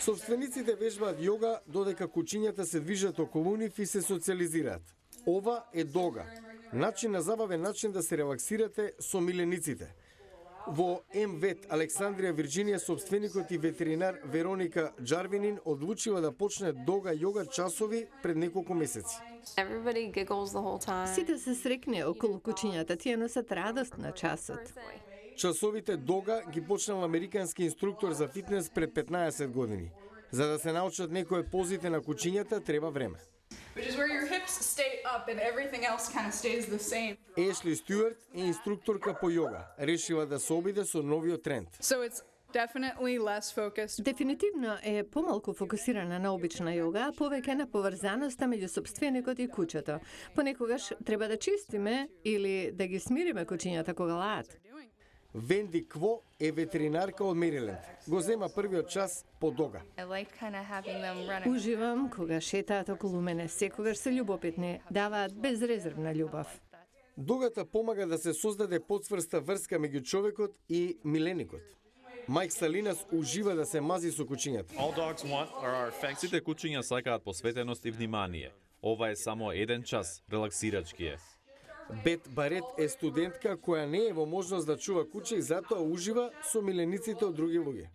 Собствениците вежбаат јога додека кучињата се движат околу нив и се социализираат. Ова е дога. Забавен начин да се релаксирате со милениците. Во МВЕТ Александрија, Вирџинија, собственикот и ветеринар Вероника Джарвинин одлучила да почне дога јога часови пред неколку месеци. Сите се срекне околу кучињата, тие носат радост на часот. Часовите дога ги почнал американски инструктор за фитнес пред 15 години. За да се научат некои позите на кучињата треба време. Ешли Стюарт е инструкторка по јога. Решила да се обиде со новиот тренд. Дефинитивно е помалку фокусирана на обична јога, а повеќе на поврзаноста меѓу собственикот и куќето. Понекогаш треба да чистиме или да ги смириме кучињата кога лаат. Венди Кво е ветеринарка од Мериленд. Го зема првиот час по дога. Уживам кога шетаат околу мене, секогаш се љубопитни, даваат безрезервна љубов. Догата помага да се создаде подсврста врска меѓу човекот и миленикот. Мајк Салинас ужива да се мази со кучињата. Сите кучиња сакаат посветеност и внимание. Ова е само еден час, релаксирачки е. Бет Барет е студентка која не е во можност да чува куче и затоа ужива со милениците од други луѓе.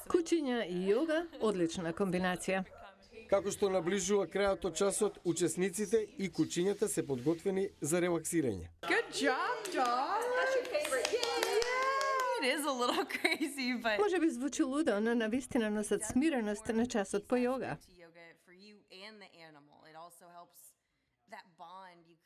Кучиња и јога – одлична комбинација. Како што наближува крајот од часот, учесниците и кучињата се подготвени за релаксирање. Good job, dog. That's your favorite. It is a little crazy, but Може би звучи лудо, но навистина носат смиреност на часот по јога. yoga for you and the animal. It also helps that bond you